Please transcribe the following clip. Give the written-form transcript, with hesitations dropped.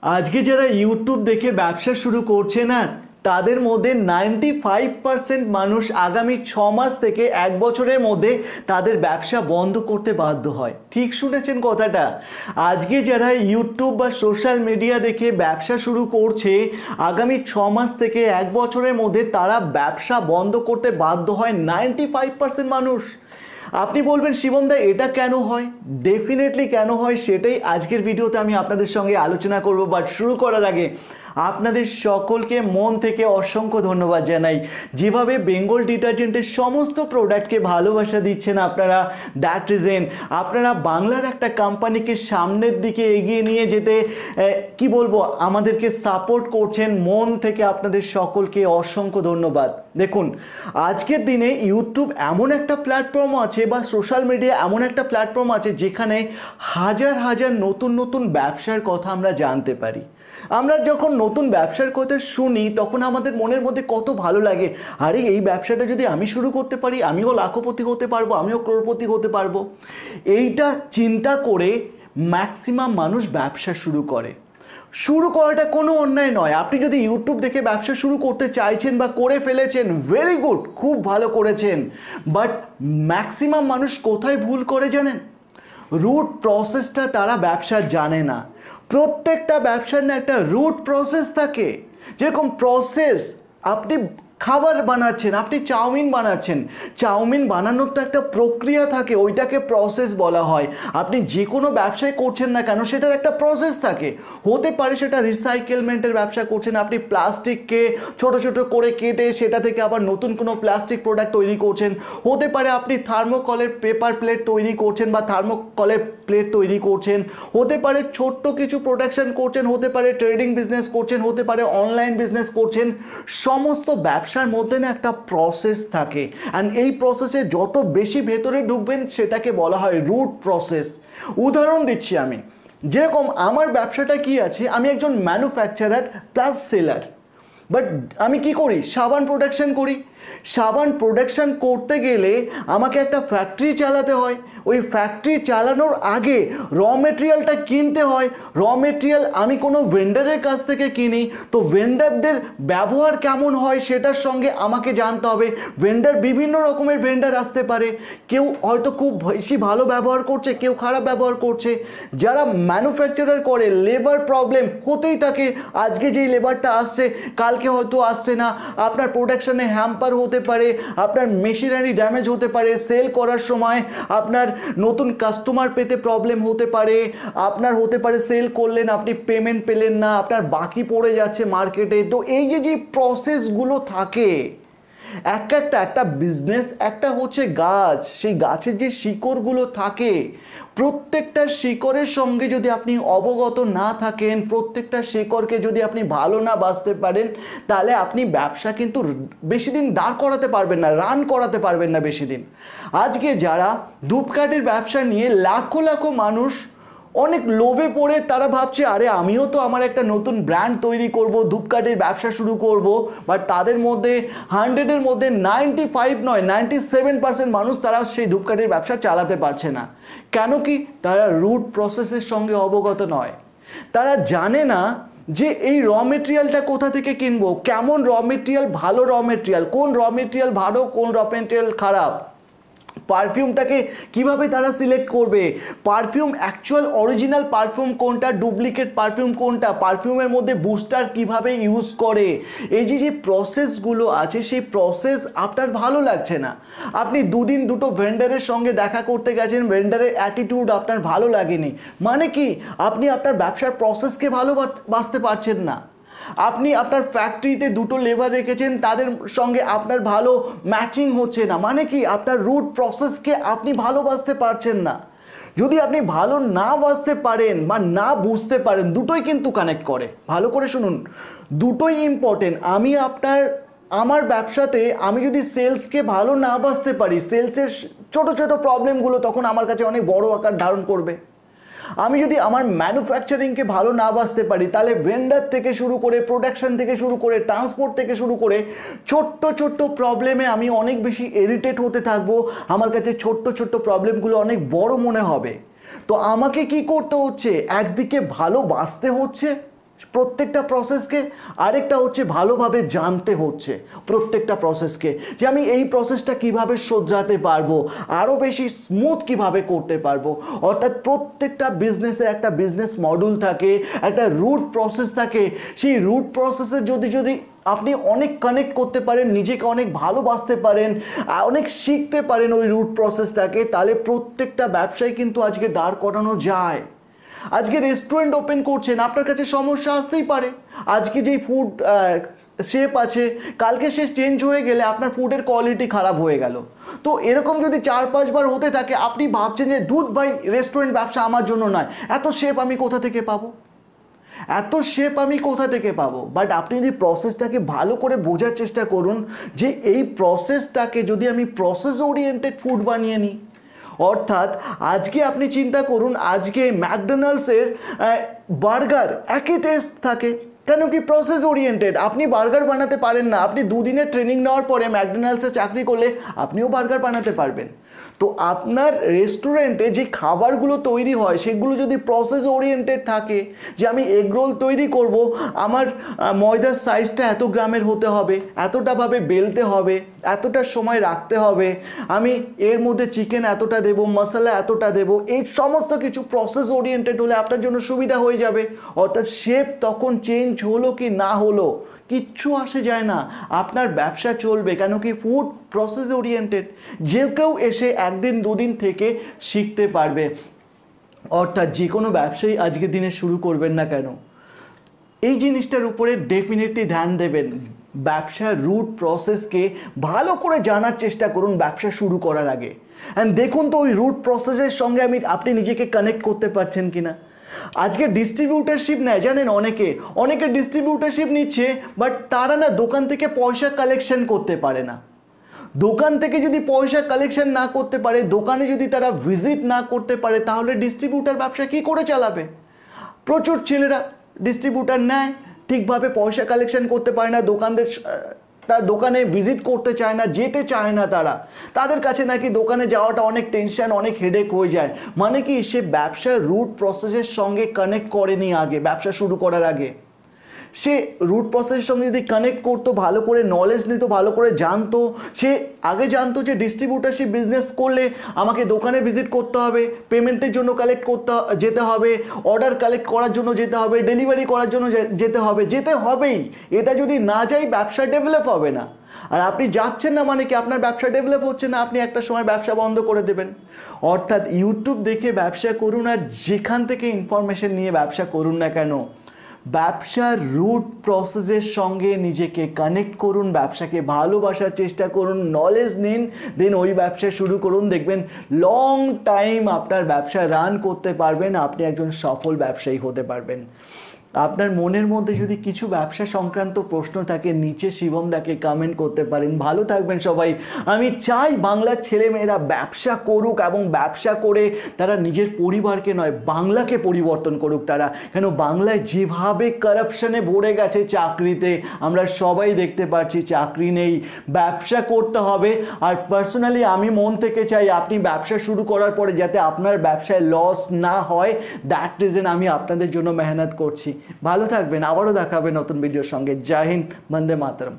আজকে যারা ইউটিউব দেখে ব্যবসা শুরু করছে না, তাদের মধ্যে 95% মানুষ আগামী 6 মাস থেকে 1 বছরের মধ্যে তাদের ব্যবসা বন্ধ করতে বাধ্য হয়। ঠিক শুনেছেন কথাটা। আজকে যারা ইউটিউব বা সোশ্যাল মিডিয়া দেখে ব্যবসা শুরু করছে, আগামী 6 মাস থেকে 1 বছরের মধ্যে তারা ব্যবসা বন্ধ করতে বাধ্য হয় 95% মানুষ। আপনি বলবেন শিবম দা এটা কেন হয়? ডেফিনেটলি কেন হয় সেটাই আজকের ভিডিওতে আমি আপনাদের সঙ্গে আলোচনা করব। বাট শুরু করার আগে আপনাদের সকলকে মন থেকে অসংখ্য ধন্যবাদ জানাই। যেভাবে বেঙ্গল ডিটারজেন্টের সমস্ত প্রোডাক্টকে ভালোবাসা দিচ্ছেন আপনারা, দ্যাট রিজেন আপনারা বাংলার একটা কোম্পানিকে সামনের দিকে এগিয়ে নিয়ে যেতে কি বলবো আমাদেরকে সাপোর্ট করছেন। মন থেকে আপনাদের সকলকে অসংখ্য ধন্যবাদ। দেখুন, আজকের দিনে ইউটিউব এমন একটা প্ল্যাটফর্ম আছে বা সোশ্যাল মিডিয়া এমন একটা প্ল্যাটফর্ম আছে যেখানে হাজার হাজার নতুন নতুন ব্যবসার কথা আমরা জানতে পারি। আমরা যখন নতুন ব্যবসার কথা শুনি তখন আমাদের মনের মধ্যে কত ভালো লাগে, আরে এই ব্যবসাটা যদি আমি শুরু করতে পারি আমিও লাখপতি হতে পারবো, আমিও ক্রোড়পতি হতে পারবো। এইটা চিন্তা করে ম্যাক্সিমাম মানুষ ব্যবসা শুরু করে। শুরু করাটা কোনো অন্যায় নয়। আপনি যদি ইউটিউব দেখে ব্যবসা শুরু করতে চাইছেন বা করে ফেলেছেন, ভেরি গুড, খুব ভালো করেছেন। বাট ম্যাক্সিমাম মানুষ কোথায় ভুল করে জানেন? রুট প্রসেসটা তারা ব্যবসা জানে না। প্রত্যেকটা ব্যবসার না একটা রুট প্রসেস থাকে। যেরকম প্রসেস, আপনি খাবার বানাচ্ছেন, আপনি চাউমিন বানাচ্ছেন, চাউমিন বানানোর তো একটা প্রক্রিয়া থাকে, ওইটাকে প্রসেস বলা হয়। আপনি যে কোনো ব্যবসায় করছেন না কেন সেটার একটা প্রসেস থাকে। হতে পারে সেটা রিসাইকেলমেন্টের ব্যবসা করছেন, আপনি প্লাস্টিককে ছোট ছোট করে কেটে সেটা থেকে আবার নতুন কোনো প্লাস্টিক প্রোডাক্ট তৈরি করছেন। হতে পারে আপনি থার্মোকলের পেপার প্লেট তৈরি করছেন বা থার্মোকলের প্লেট তৈরি করছেন। হতে পারে ছোট্ট কিছু প্রোডাকশন করছেন, হতে পারে ট্রেডিং বিজনেস করছেন, হতে পারে অনলাইন বিজনেস করছেন। সমস্ত ব্যবসার মধ্যে না একটা প্রসেস থাকে, অ্যান্ড এই প্রসেসে যত বেশি ভেতরে ঢুকবেন সেটাকে বলা হয় রুট প্রসেস। উদাহরণ দিচ্ছি আমি, যেরকম আমার ব্যবসাটা কি আছে, আমি একজন ম্যানুফ্যাকচারার প্লাস সেলার। বাট আমি কি করি? সাবান প্রোডাকশন করি। সাবান প্রোডাকশন করতে গেলে আমাকে একটা ফ্যাক্টরি চালাতে হয়। ওই ফ্যাক্টরি চালানোর আগে র মেটেরিয়ালটা কিনতে হয়। র মেটেরিয়াল আমি কোনো ভেন্ডারের কাছ থেকে কিনি, তো ভেন্ডারদের ব্যবহার কেমন হয় সেটার সঙ্গে আমাকে জানতে হবে। ভেন্ডার বিভিন্ন রকমের ভেন্ডার আসতে পারে, কেউ হয়তো খুব বেশি ভালো ব্যবহার করছে, কেউ খারাপ ব্যবহার করছে। যারা ম্যানুফ্যাকচারার করে লেবার প্রবলেম হতেই থাকে। আজকে যেই লেবারটা আসছে কালকে হয়তো আসছে না, আপনার প্রোডাকশনে হ্যাম্পার হতে পারে, আপনার মেশিনারি ড্যামেজ হতে পারে, সেল করার সময় আপনার নতুন কাস্টমার পেতে প্রবলেম হতে পারে, আপনার হতে পারে সেল করলেন আপনি পেমেন্ট পেলেন না, আপনার বাকি পড়ে যাচ্ছে মার্কেটে। তো এই যে প্রসেসগুলো থাকে, একটা বিজনেস একটা হচ্ছে গাছ, সেই গাছের যে শিকড়গুলো থাকে, প্রত্যেকটা শিকড়ের সঙ্গে যদি আপনি অবগত না থাকেন, প্রত্যেকটা শিকড়কে যদি আপনি ভালো না বাঁচতে পারেন, তাহলে আপনি ব্যবসা কিন্তু বেশি দিন দাঁড় করাতে পারবেন না, রান করাতে পারবেন না বেশি দিন। আজকে যারা ধূপকাঠির ব্যবসা নিয়ে লাখো লাখো মানুষ অনেক লোভে পড়ে তারা ভাবছে আরে আমিও তো আমার একটা নতুন ব্র্যান্ড তৈরি করব, ধূপকাঠির ব্যবসা শুরু করব। বাট তাদের মধ্যে 100-এর মধ্যে 95 নয় 97% মানুষ তারা সেই ধূপকাঠির ব্যবসা চালাতে পারছে না। কেন কি? তারা রুট প্রসেসের সঙ্গে অবগত নয়। তারা জানে না যে এই র মেটেরিয়ালটা কোথা থেকে কিনবো, কেমন র মেটেরিয়াল ভালো, র মেটেরিয়াল কোন র মেটেরিয়াল ভালো, কোন র মেটেরিয়াল খারাপ। পারফিউমটাকে কিভাবে তারা সিলেক্ট করবে, পারফিউম অ্যাকচুয়াল অরিজিনাল পারফিউম কোনটা, ডুপ্লিকেট পারফিউম কোনটা, পারফিউমের মধ্যে বুস্টার কিভাবে ইউজ করে। এই যে প্রসেসগুলো আছে, সেই প্রসেস আপনার ভালো লাগছে না। আপনি দুদিন দুটো ভেন্ডারের সঙ্গে দেখা করতে গেছেন, ভেন্ডারের অ্যাটিটিউড আপনার ভালো লাগেনি, মানে কি আপনি আপনার ব্যবসার প্রসেসকে ভালোবাসতে পারছেন না। আপনি আপনার ফ্যাক্টরিতে দুটো লেবার রেখেছেন, তাদের সঙ্গে আপনার ভালো ম্যাচিং হচ্ছে না, মানে কি আপনার রুট প্রসেসকে আপনি ভালোবাসতে পারছেন না। যদি আপনি ভালো না বাসতে পারেন বা না বুঝতে পারেন, দুটোই কিন্তু কানেক্ট করে। ভালো করে শুনুন, দুটোই ইম্পর্টেন্ট। আমার ব্যবসাতে আমি যদি সেলসকে ভালো না বাসতে পারি, সেলসের ছোট ছোট প্রবলেমগুলো তখন আমার কাছে অনেক বড় আকার ধারণ করবে। আমি যদি আমার ম্যানুফ্যাকচারিংকে ভালো না বাঁচতে পারি, তাহলে ভেন্ডার থেকে শুরু করে, প্রোডাকশন থেকে শুরু করে, ট্রান্সপোর্ট থেকে শুরু করে ছোট্ট ছোট্ট প্রবলেমে আমি অনেক বেশি ইরিটেট হতে থাকবো। আমার কাছে ছোট্ট ছোট্ট প্রবলেমগুলো অনেক বড় মনে হবে। তো আমাকে কি করতে হচ্ছে? একদিকে ভালো বাঁচতে হচ্ছে, প্রত্যেকটা প্রসেসকে, আরেকটা হচ্ছে ভালোভাবে জানতে হচ্ছে প্রত্যেকটা প্রসেসকে, যে আমি এই প্রসেসটা কিভাবে শোধরাতে পারবো, আরও বেশি স্মুথ কিভাবে করতে পারবো। অর্থাৎ প্রত্যেকটা বিজনেসের একটা বিজনেস মডেল থাকে, একটা রুট প্রসেস থাকে। সেই রুট প্রসেসে যদি আপনি অনেক কানেক্ট করতে পারেন, নিজেকে অনেক ভালোবাসতে পারেন, অনেক শিখতে পারেন ওই রুট প্রসেসটাকে, তাহলে প্রত্যেকটা ব্যবসায় কিন্তু আজকে দাঁড় করানো যায়। আজকে রেস্টুরেন্ট ওপেন করছেন, আপনার কাছে সমস্যা আসতেই পারে। আজকে যেই ফুড শেপ আছে, কালকে সে চেঞ্জ হয়ে গেলে আপনার ফুডের কোয়ালিটি খারাপ হয়ে গেল। তো এরকম যদি 4-5 বার হতে থাকে, আপনি ভাবছেন যে দুধ ভাই রেস্টুরেন্ট ব্যবসা আমার জন্য নয়, এত শেপ আমি কোথা থেকে পাবো, এত শেপ আমি কোথা থেকে পাবো। বাট আপনি যদি প্রসেসটাকে ভালো করে বোঝার চেষ্টা করুন, যে এই প্রসেসটাকে যদি আমি প্রসেস ওরিয়েন্টেড ফুড বানিয়ে নিই, অর্থাৎ আজকে আপনি চিন্তা করুন, আজকে ম্যাকডোনাল্ডসের বার্গার একই টেস্ট থাকে, কেন কি প্রসেস ওরিয়েন্টেড। আপনি বার্গার বানাতে পারেন না, আপনি 2 দিনের ট্রেনিং নেওয়ার পরে ম্যাকডোনাল্ডসে চাকরি করলে আপনিও বার্গার বানাতে পারবেন। তো আপনার রেস্টুরেন্টে যে খাবারগুলো তৈরি হয় সেগুলো যদি প্রসেস ওরিয়েন্টেড থাকে, যে আমি এগ রোল তৈরি করব, আমার ময়দার সাইজটা এত গ্রামের হতে হবে, এতটাভাবে বেলতে হবে, এতটা সময় রাখতে হবে, আমি এর মধ্যে চিকেন এতটা দেব, মশলা এতটা দেব, এই সমস্ত কিছু প্রসেস ওরিয়েন্টেড হলে আপনার জন্য সুবিধা হয়ে যাবে। অর্থাৎ শেপ তখন চেঞ্জ হলো কি না হলো কিচ্ছু আসে যায় না, আপনার ব্যবসা চলবে। কেন কি ফুড প্রসেস ওরিয়েন্টেড, যে কেউ এসে 1 দিন 2 দিন থেকে শিখতে পারবে। অর্থাৎ যে কোনো ব্যবসায়ী আজকের দিনে শুরু করবেন না কেন, এই জিনিসটার উপরে ডেফিনেটলি ধ্যান দেবেন। ব্যবসার রুট প্রসেসকে ভালো করে জানার চেষ্টা করুন ব্যবসা শুরু করার আগে। অ্যান্ড দেখুন তো ওই রুট প্রসেসের সঙ্গে আপনি নিজেকে কানেক্ট করতে পারছেন কিনা। আজকে ডিস্ট্রিবিউটারশিপ নেয়, জানেন অনেকে ডিস্ট্রিবিউটারশিপ নিচ্ছে, বাট তারা না দোকান থেকে পয়সা কালেকশন করতে পারে না। দোকান থেকে যদি পয়সা কালেকশন না করতে পারে, দোকানে যদি তারা ভিজিট না করতে পারে, তাহলে ডিস্ট্রিবিউটার ব্যবসা কী করে চালাবে। প্রচুর ছেলেরা ডিস্ট্রিবিউটার নেয়, ঠিকভাবে পয়সা কালেকশন করতে পারে না, তার দোকানে ভিজিট করতে চায় না, যেতে চায় না তারা, তাদের কাছে নাকি দোকানে যাওয়াটা অনেক টেনশন, অনেক হেডেক হয়ে যায়। মানে কি, সে ব্যবসার রুট প্রসেসের সঙ্গে কানেক্ট করেনি আগে, ব্যবসা শুরু করার আগে। সে রুট প্রসেসের সঙ্গে যদি কানেক্ট করতো, ভালো করে নলেজ নিত, ভালো করে জানতো, সে আগে জানতো যে ডিস্ট্রিবিউটারশিপ বিজনেস করলে আমাকে দোকানে ভিজিট করতে হবে, পেমেন্টের জন্য যেতে হবে, অর্ডার কালেক্ট করার জন্য যেতে হবে, ডেলিভারি করার জন্য যেতে হবেই। এটা যদি না যাই ব্যবসা ডেভেলপ হবে না। আর আপনি যাচ্ছেন না মানে কি আপনার ব্যবসা ডেভেলপ হচ্ছে না, আপনি একটা সময় ব্যবসা বন্ধ করে দেবেন। অর্থাৎ ইউটিউব দেখে ব্যবসা করুন, আর যেখান থেকে ইনফরমেশন নিয়ে ব্যবসা করুন না কেন, ব্যবসার রুট প্রসেসের সঙ্গে নিজেকে কানেক্ট করুন, ব্যবসাকে ভালোবাসার চেষ্টা করুন, নলেজ নিন, দেন ওই ব্যবসা শুরু করুন। দেখবেন লং টাইম আপনার ব্যবসা রান করতে পারবেন, আপনি একজন সফল ব্যবসায়ী হতে পারবেন। আপনার মনের মধ্যে যদি কিছু ব্যবসা সংক্রান্ত প্রশ্ন থাকে, নিচে শিবমদাকে কমেন্ট করতে পারেন। ভালো থাকবেন সবাই। আমি চাই বাংলার ছেলেমেয়েরা ব্যবসা করুক, এবং ব্যবসা করে তারা নিজের পরিবারকে নয় বাংলাকে পরিবর্তন করুক তারা। কেন বাংলায় যেভাবে কারাপশানে ভরে গেছে, চাকরিতে আমরা সবাই দেখতে পাচ্ছি চাকরি নেই, ব্যবসা করতে হবে। আর পার্সোনালি আমি মন থেকে চাই আপনি ব্যবসা শুরু করার পরে যাতে আপনার ব্যবসায় লস না হয়, দ্যাট রিজন আমি আপনাদের জন্য মেহনত করছি। ভালো থাকবেন, আবারও দেখা হবে নতুন ভিডিওর সঙ্গে। জয় হিন্দ, বন্দে মাতরম।